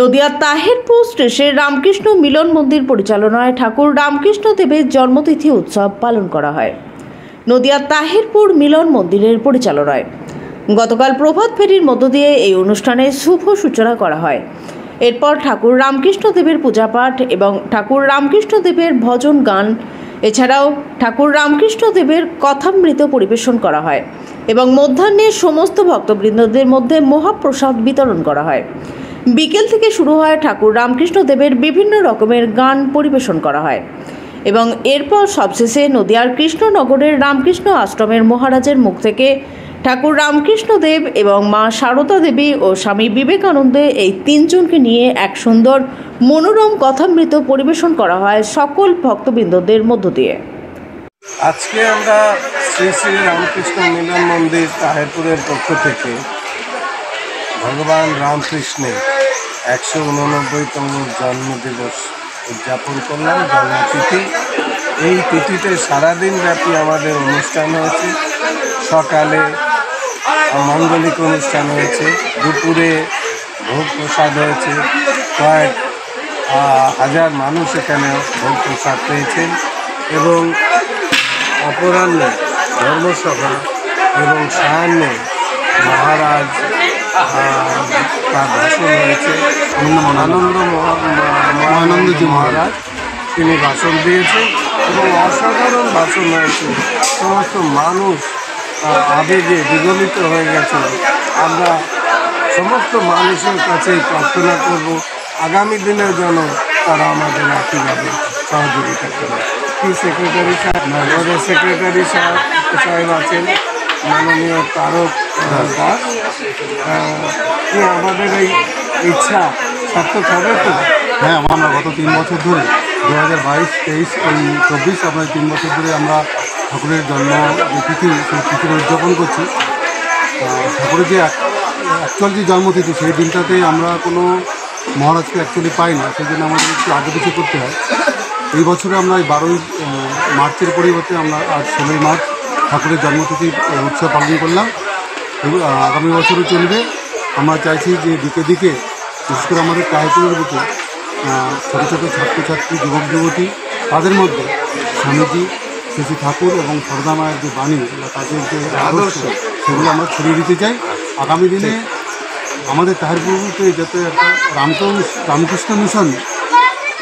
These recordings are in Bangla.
নদিয়ার তাহিরপুর স্টেশনে রামকৃষ্ণ মিলন মন্দির পরিচালনায় ঠাকুর রামকৃষ্ণ দেবের জন্মতিথি উৎসব পালন করা হয়। নদিয়ার তাহিরপুর মিলন মন্দিরের পরিচালনায় গতকাল প্রভাত ফেরির মধ্য দিয়ে এই অনুষ্ঠানের শুভ সূচনা করা হয়। এরপর ঠাকুর রামকৃষ্ণ দেবের পূজাপাঠ এবং ঠাকুর রামকৃষ্ণ দেবের ভজন গান, এছাড়াও ঠাকুর রামকৃষ্ণ দেবের কথামৃত পরিবেশন করা হয় এবং মধ্যাহ্নে সমস্ত ভক্তবৃন্দদের মধ্যে মহাপ্রসাদ বিতরণ করা হয়। বিকেল থেকে শুরু হয় ঠাকুর রামকৃষ্ণ দেবের বিভিন্ন রকমের গান পরিবেশন করা হয় এবং এরপর সবশেষে নদিয়ার কৃষ্ণনগরের রামকৃষ্ণ আশ্রমের মহারাজের মুখ থেকে ঠাকুর রামকৃষ্ণ দেব এবং মা সারদা দেবী ও স্বামী বিবেকানন্দের এই তিনজনকে নিয়ে এক সুন্দর মনোরম কথামৃত পরিবেশন করা হয় সকল ভক্তবৃন্দদের মধ্য দিয়ে। আজকে আমরা শ্রী শ্রী রামকৃষ্ণ মিলন মন্দির তাহিরপুরের পক্ষ থেকে ভগবান রামকৃষ্ণের 189তম জন্মদিবস উদযাপন করলাম, জন্মতিথি। এই তিথিতে সারাদিন ব্যাপী আমাদের অনুষ্ঠান হয়েছে। সকালে মাঙ্গলিক অনুষ্ঠান হয়েছে, দুপুরে ভোগ প্রসাদ হয়েছে, কয়েক হাজার মানুষ এখানে ভোগ প্রসাদ পেয়েছেন এবং অপরাহ্নে ধর্মসভা এবং সায়াহ্নে মহারাজ তার ভাষণ হয়েছে। আনন্দজি মহারাজ তিনি ভাষণ দিয়েছেন এবং অসাধারণ ভাষণ হয়েছে। সমস্ত মানুষ আবেগে বিগলিত হয়ে গেছিল। আমরা সমস্ত মানুষের কাছেই প্রার্থনা করব আগামী দিনের জন্য তারা আমাদের একইভাবে সহযোগিতা করে। কি সেক্রেটারি সাহেব, আমাদের সেক্রেটারি সাহেব আছেন মাননীয় তারক দাস, কি আমাদের এই ইচ্ছা সার্থক হবে তো? হ্যাঁ, আমরা গত 3 বছর ধরে 2022, 23, 24 আপনার 3 বছর ধরে আমরা ঠাকুরের জন্ম তিথি সেই তিথির উদযাপন করছি। ঠাকুরের যে অ্যাকচুয়াল যে জন্মতিথি সেই দিনটাতে আমরা কোনো মহারাজকে অ্যাকচুয়ালি পাই না, সেই জন্য আমাদের একটু আগে পিছিয়ে করতে হয়। এই বছরে আমরা এই 12ই মার্চের পরিবর্তে আমরা আজ 16ই মার্চ ঠাকুরের জন্মতিথি উৎসব পালন করলাম। আগামী বছরও চলবে। আমরা চাইছি যে দিকে দিকে বিশেষ করে আমাদের তাহিরপুরের বুকে ছোটো ছোটো ছাত্রছাত্রী, যুবক যুবতী, তাদের মধ্যে স্বামীজি, শ্রী ঠাকুর এবং সারদা মায়ের যে বাণী বা তাদের যে আদর্শ সেগুলো আমরা ছড়িয়ে দিতে চাই। আগামী দিনে আমাদের তাহিরপুরকে যাতে একটা রামকৃষ্ণ মিশন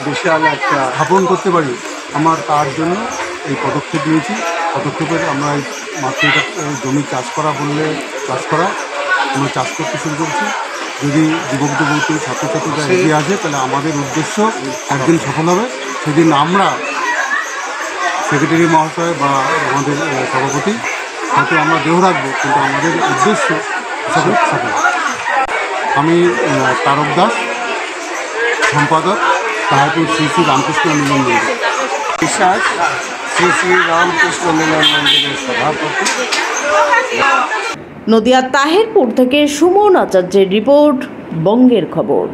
বিশাল একটা স্থাপন করতে পারি, আমার তার জন্য এই পদক্ষেপ নিয়েছি। পদক্ষেপের আমরা এই মাত্র জমি চাষ করা বললে চাষ করা, আমরা চাষ করতে শুরু করছি। যদি যুবক যুবতী ছাত্রছাত্রীরা এগিয়ে আসে তাহলে আমাদের উদ্দেশ্য একদিন সফল হবে। সেদিন আমরা সেক্রেটারি মহাশয় বা আমাদের সভাপতি হয়তো আমরা দেহ রাখবো, কিন্তু আমাদের উদ্দেশ্য সফল হবে। আমি তারক দাস, সম্পাদক, তাহিরপুর শ্রী শ্রী রামকৃষ্ণ মিলন মন্দির, বিশ্বাস শ্রী শ্রী রামকৃষ্ণ মিলন মন্দিরের সভাপতি। নদিয়ার তাহিরপুর থেকে সুমন আচার্যের রিপোর্ট, বঙ্গের খবর।